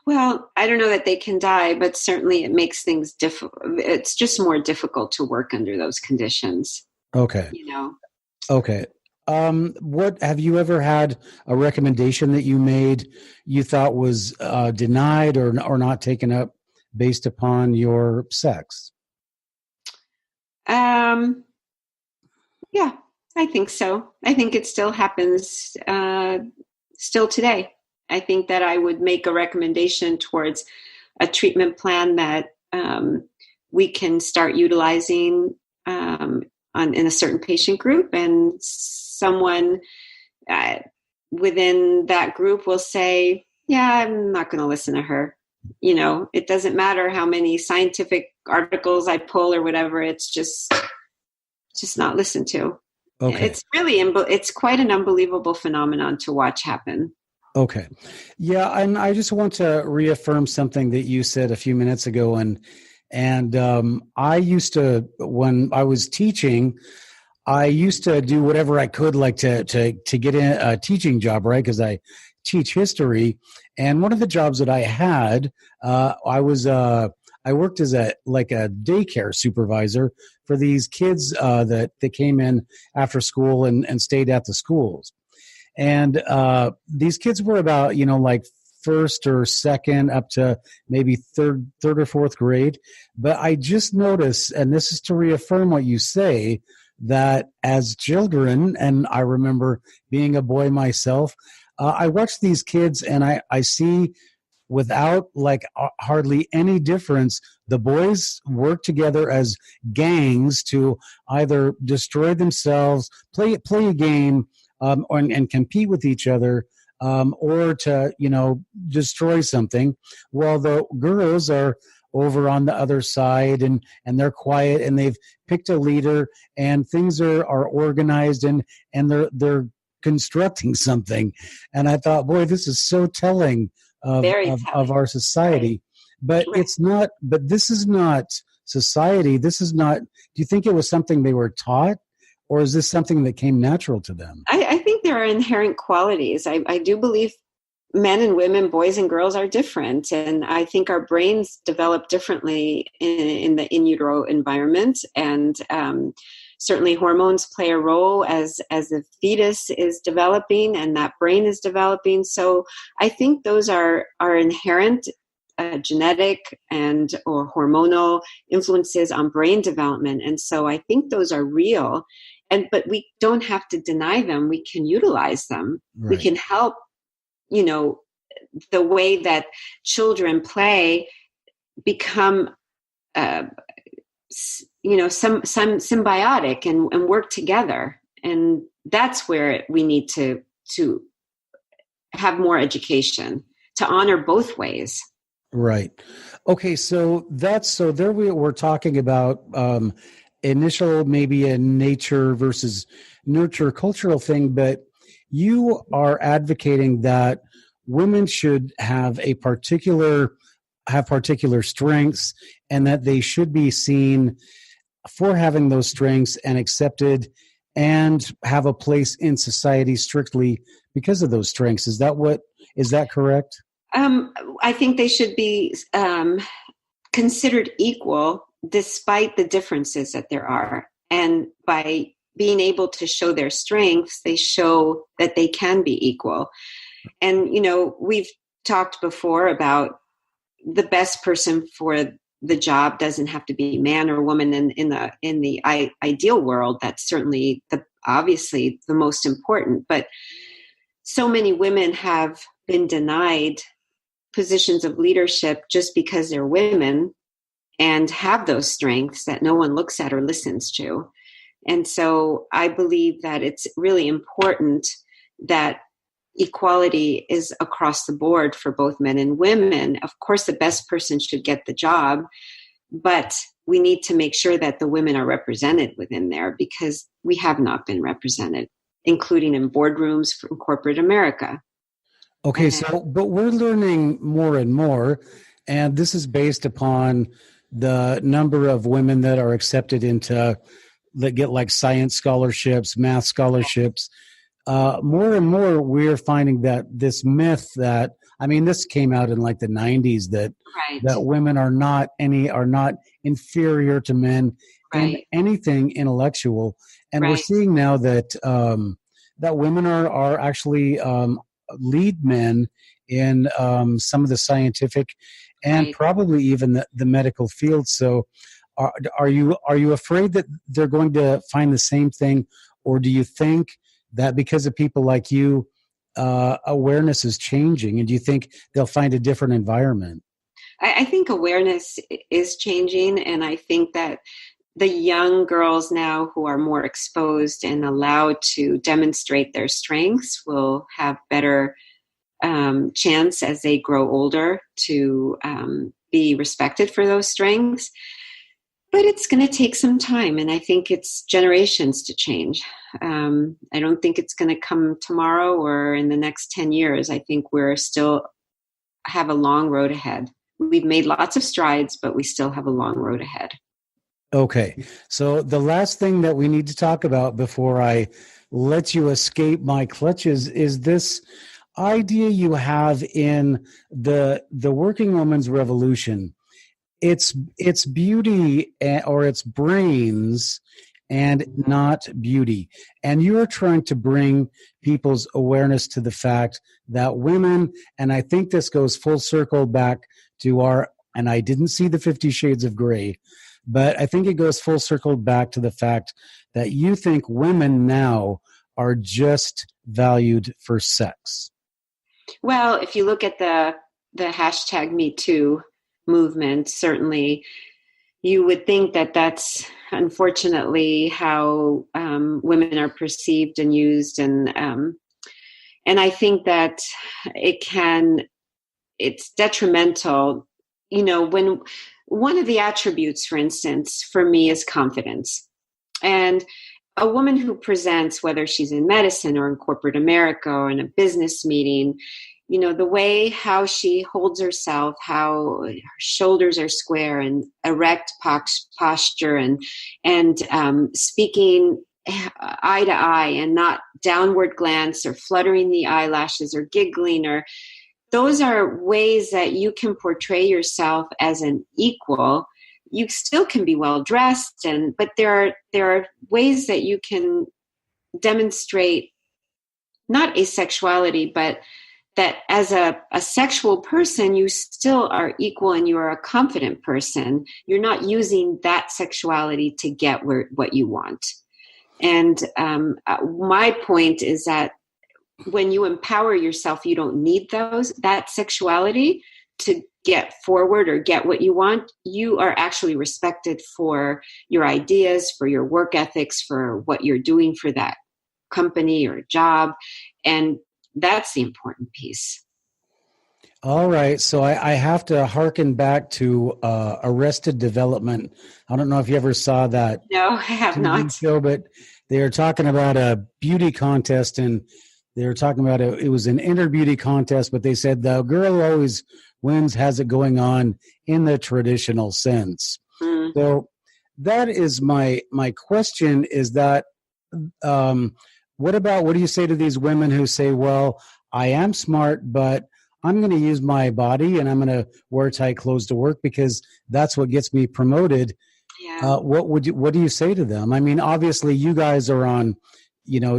Well, I don't know that they can die, but certainly it makes things difficult. It's just more difficult to work under those conditions. Okay. Okay. What have you ever had a recommendation that you made you thought was denied or not taken up based upon your sex? Yeah, I think so. I think it still happens still today. I think that I would make a recommendation towards a treatment plan that we can start utilizing in a certain patient group, and someone within that group will say, yeah, I'm not going to listen to her. It doesn't matter how many scientific articles I pull or whatever. It's just not listened to. Okay. It's quite an unbelievable phenomenon to watch happen. Okay. Yeah, and I just want to reaffirm something that you said a few minutes ago, and I used to, when I was teaching, I used to do whatever I could, like to get in a teaching job, right? Because I teach history, and one of the jobs that I had, I worked as a daycare supervisor for these kids that came in after school and stayed at the schools. And these kids were about, like first or second up to maybe third or fourth grade. But I just noticed, and this is to reaffirm what you say, that as children, and I remember being a boy myself, I watch these kids and I see without hardly any difference, the boys work together as gangs to either destroy themselves, play a game, and compete with each other, or to destroy something, while the girls are over on the other side and they're quiet and they've picked a leader and things are organized and they're constructing something. And I thought, boy, this is so telling of our society. Right. But it's not. But this is not society. This is not. Do you think it was something they were taught? Or is this something that came natural to them? I think there are inherent qualities. I do believe men and women, boys and girls are different. And I think our brains develop differently in the in utero environment. And certainly hormones play a role as the fetus is developing and that brain is developing. So I think those are inherent genetic or hormonal influences on brain development. And so I think those are real. but we don't have to deny them. We can utilize them. Right. We can help, the way that children play become, some symbiotic and work together. And that's where we need to have more education to honor both ways. Right. Okay. So there we're talking about initial, maybe a nature versus nurture cultural thing, but you are advocating that women should have particular strengths, and that they should be seen for having those strengths and accepted and have a place in society strictly because of those strengths. Is that correct? I think they should be considered equal despite the differences that there are. And by being able to show their strengths, they show that they can be equal. And, we've talked before about the best person for the job doesn't have to be man or woman in the ideal world. That's certainly obviously the most important. But so many women have been denied positions of leadership just because they're women and have those strengths that no one looks at or listens to. And so I believe that it's really important that equality is across the board for both men and women. Of course, the best person should get the job, but we need to make sure that the women are represented within there, because we have not been represented, including in boardrooms from corporate America. Okay, but we're learning more and more, and this is based upon the number of women that are accepted that get like science scholarships, math scholarships. More and more, we're finding that this myth this came out in like the 90s that women are not inferior to men in anything intellectual, and we're seeing now that that women are actually lead men in some of the scientific and probably even the medical field. So, are you afraid that they're going to find the same thing, or do you think that because of people like you, awareness is changing, and do you think they'll find a different environment? I think awareness is changing, and I think that the young girls now who are more exposed and allowed to demonstrate their strengths will have better chance as they grow older to be respected for those strengths. But it's going to take some time, and I think it's generations to change. I don't think it's going to come tomorrow or in the next 10 years. I think we're still have a long road ahead. We've made lots of strides, but we still have a long road ahead. Okay. So the last thing that we need to talk about before I let you escape my clutches is this idea you have in the working woman's revolution. It's beauty or it's brains and not beauty. And you're trying to bring people's awareness to the fact that women, and I think this goes full circle back to and I didn't see the 50 Shades of Grey, but I think it goes full circle back to the fact that you think women now are just valued for sex. Well, if you look at the hashtag Me Too movement, certainly you would think that that's unfortunately how women are perceived and used, and I think that it's detrimental. When one of the attributes, for instance, for me is confidence, and a woman who presents, whether she's in medicine or in corporate America or in a business meeting, the way how she holds herself, how her shoulders are square and erect posture, and speaking eye to eye and not downward glance or fluttering the eyelashes or giggling, or those are ways that you can portray yourself as an equal. You still can be well dressed, but there are ways that you can demonstrate not asexuality, but that as a sexual person, you still are equal and you are a confident person. You're not using that sexuality to get what you want. And my point is that when you empower yourself, you don't need that sexuality to get forward or get what you want. You are actually respected for your ideas, for your work ethics, for what you're doing for that company or job. And that's the important piece. All right. So I have to hearken back to Arrested Development. I don't know if you ever saw that No, I have TV not. show, but they were talking about a beauty contest, and they were talking about it was an inner beauty contest, but they said the girl who always wins has it going on in the traditional sense. Mm. So that is my question is that what do you say to these women who say, well, I am smart, but I'm going to use my body and I'm going to wear tight clothes to work because that's what gets me promoted. Yeah. What do you say to them? I mean, obviously you guys are on,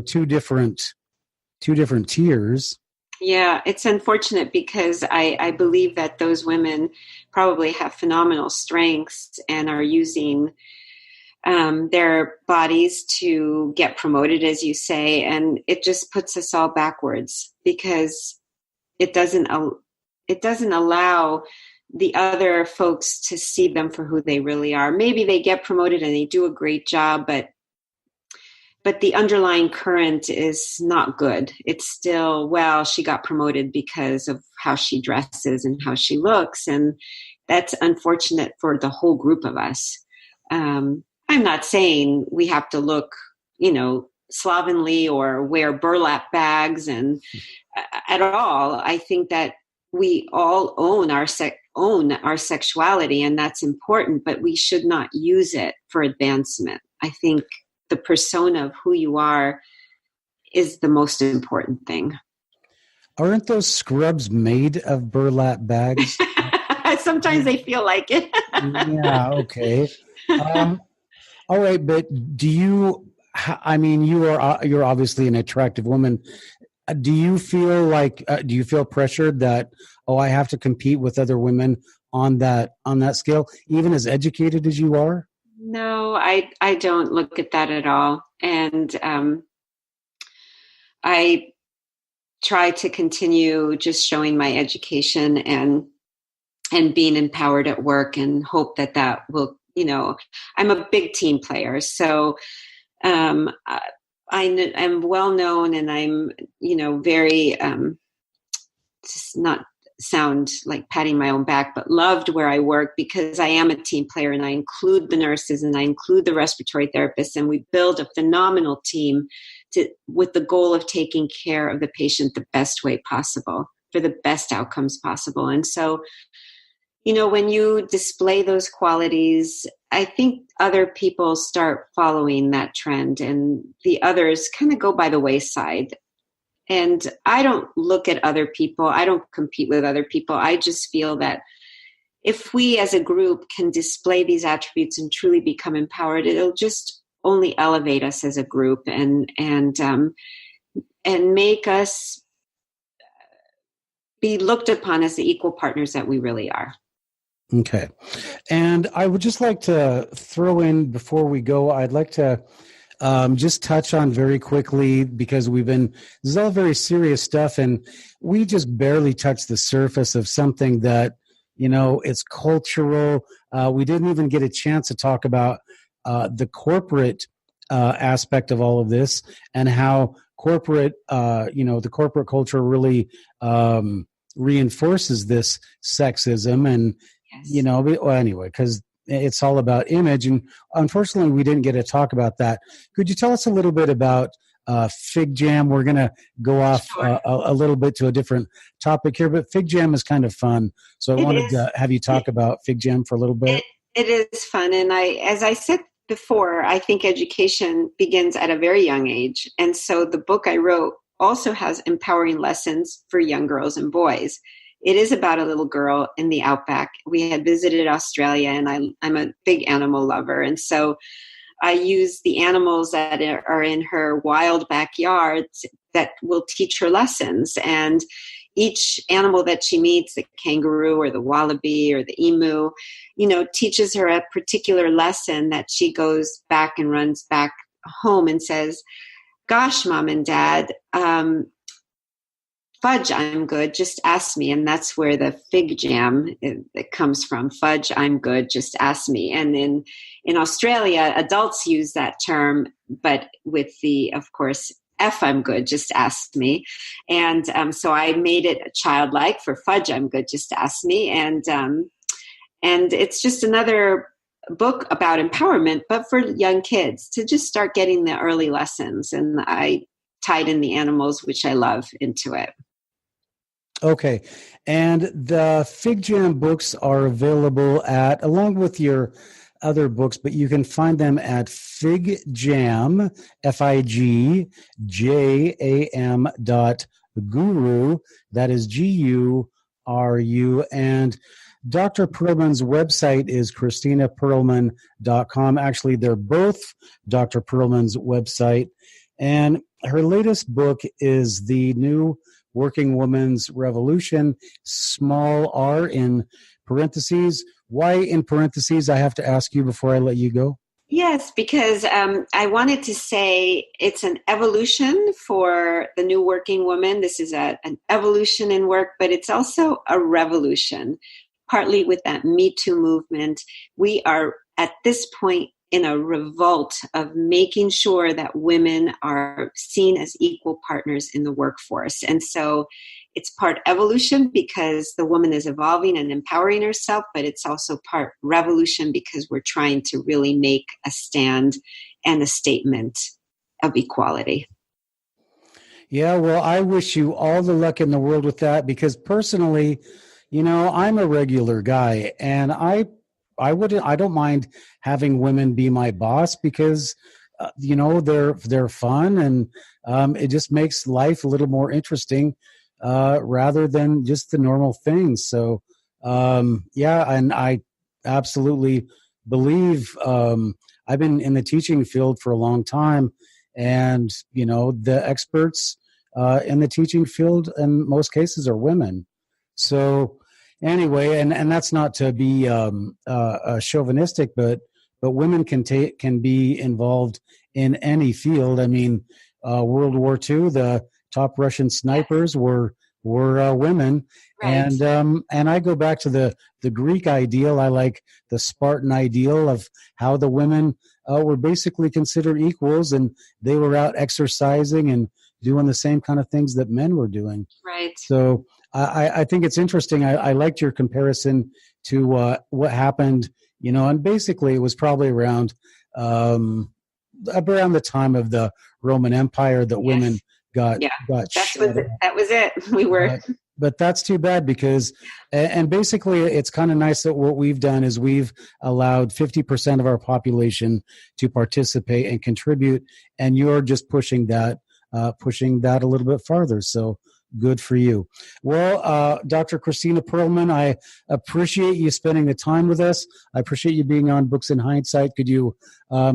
two different tiers. Yeah, it's unfortunate because I believe that those women probably have phenomenal strengths and are using their bodies to get promoted, as you say, and it just puts us all backwards because it doesn't allow the other folks to see them for who they really are. Maybe they get promoted and they do a great job, but the underlying current is not good. It's still, well, she got promoted because of how she dresses and how she looks. And that's unfortunate for the whole group of us. I'm not saying we have to look, slovenly or wear burlap bags and at all. I think that we all own our sexuality, and that's important, but we should not use it for advancement. I think the persona of who you are is the most important thing. Aren't those scrubs made of burlap bags? Sometimes they feel like it. Yeah, okay. All right, but do you, I mean, you're obviously an attractive woman. Do you feel pressured that, I have to compete with other women on that scale, even as educated as you are? No, I don't look at that at all. And I try to continue just showing my education and being empowered at work and hope that will, I'm a big team player. So I'm well known and I'm, very, just not sound like patting my own back, but loved where I work because I am a team player and I include the nurses and I include the respiratory therapists, and we build a phenomenal team with the goal of taking care of the patient the best way possible for the best outcomes possible. And so, when you display those qualities, I think other people start following that trend and the others kind of go by the wayside. And I don't look at other people. I don't compete with other people. I just feel that if we as a group can display these attributes and truly become empowered, it'll just only elevate us as a group and make us be looked upon as the equal partners that we really are. Okay. And I would just like to throw in before we go, I'd like to just touch on very quickly, because this is all very serious stuff, and we just barely touched the surface of something that, it's cultural. We didn't even get a chance to talk about the corporate aspect of all of this and how corporate, the corporate culture really reinforces this sexism and, yes. Anyway, because it's all about image. And unfortunately, we didn't get to talk about that. Could you tell us a little bit about Fig Jam? We're going to go off a little bit to a different topic here, but Fig Jam is kind of fun. So I wanted to have you talk about Fig Jam for a little bit. It is fun. And as I said before, I think education begins at a very young age. And so the book I wrote also has empowering lessons for young girls and boys. It is about a little girl in the outback. We had visited Australia, and I'm a big animal lover. And so I use the animals that are in her wild backyard that will teach her lessons. And each animal that she meets, the kangaroo or the wallaby or the emu, teaches her a particular lesson that she goes back and runs back home and says, "Gosh, Mom and Dad, fudge, I'm good, just ask me." And that's where the fig jam it comes from. Fudge, I'm good, just ask me. And in Australia, adults use that term, but with the, of course, F, I'm good, just ask me. And so I made it childlike for fudge, I'm good, just ask me. And it's just another book about empowerment, but for young kids to just start getting the early lessons. And I tied in the animals, which I love, into it. Okay. And the Fig Jam books are available along with your other books, but you can find them at Fig Jam, FIGJAM.guru. That is GURU. And Dr. Perelman's website is ChristinaPerelman.com. Actually, they're both Dr. Perelman's website. And her latest book is the new Working Woman's Revolution, small r in parentheses. Why in parentheses? I have to ask you before I let you go. Yes, because I wanted to say it's an evolution for the new working woman. This is an evolution in work, but it's also a revolution, partly with that Me Too movement. We are at this point in a revolt of making sure that women are seen as equal partners in the workforce. And so it's part evolution because the woman is evolving and empowering herself, but it's also part revolution because we're trying to really make a stand and a statement of equality. Yeah, well, I wish you all the luck in the world with that because personally, I'm a regular guy and I don't mind having women be my boss because, they're fun and it just makes life a little more interesting rather than just the normal things. So, and I absolutely believe I've been in the teaching field for a long time and, the experts in the teaching field in most cases are women. So, anyway, and that's not to be chauvinistic, but women can be involved in any field. I mean, World War II, the top Russian snipers were women, right. And I go back to the Greek ideal. I like the Spartan ideal of how the women were basically considered equals, and they were out exercising and doing the same kind of things that men were doing. Right. So I think it's interesting. I liked your comparison to what happened, and basically it was probably around the time of the Roman Empire that women got that was it. We were. But that's too bad because, and basically it's kind of nice that what we've done is we've allowed 50% of our population to participate and contribute, and you're just pushing that a little bit farther. So good for you. Well, Dr. Cristina Perelman, I appreciate you spending the time with us. I appreciate you being on Books in Hindsight. Could you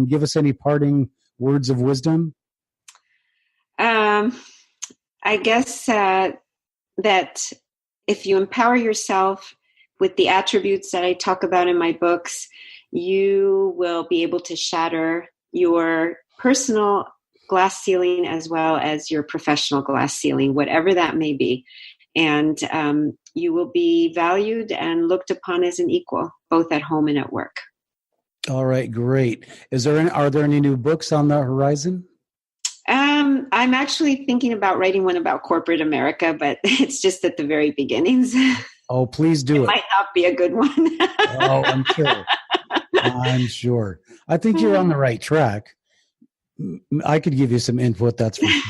give us any parting words of wisdom? I guess that if you empower yourself with the attributes that I talk about in my books, you will be able to shatter your personal glass ceiling as well as your professional glass ceiling, whatever that may be. And you will be valued and looked upon as an equal, both at home and at work. All right, great. Are there any new books on the horizon? I'm actually thinking about writing one about corporate America, but it's just at the very beginnings. Oh, please do it. It might not be a good one. Oh, I'm sure. I'm sure. I think you're on the right track. I could give you some input, that's for sure.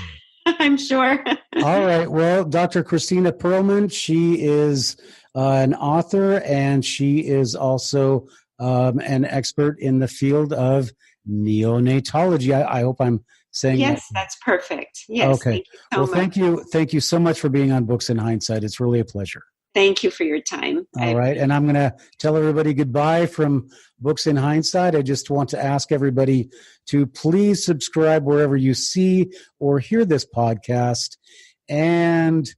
I'm sure. All right. Well, Dr. Cristina Perelman, she is an author and she is also an expert in the field of neonatology. I hope I'm saying yes, that's perfect. Yes. Okay. Thank you. Thank you so much for being on Books in Hindsight. It's really a pleasure. Thank you for your time. All right. And I'm going to tell everybody goodbye from Books in Hindsight. I just want to ask everybody to please subscribe wherever you see or hear this podcast and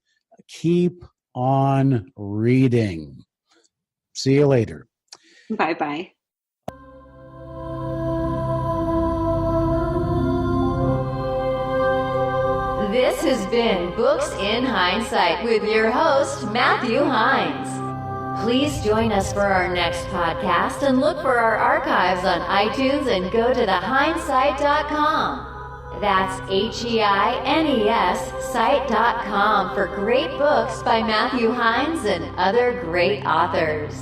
keep on reading. See you later. Bye-bye. has been Books in Hindsight with your host, Matthew Hines. Please join us for our next podcast and look for our archives on iTunes and go to thehindsight.com. That's HEINES site.com for great books by Matthew Hines and other great authors.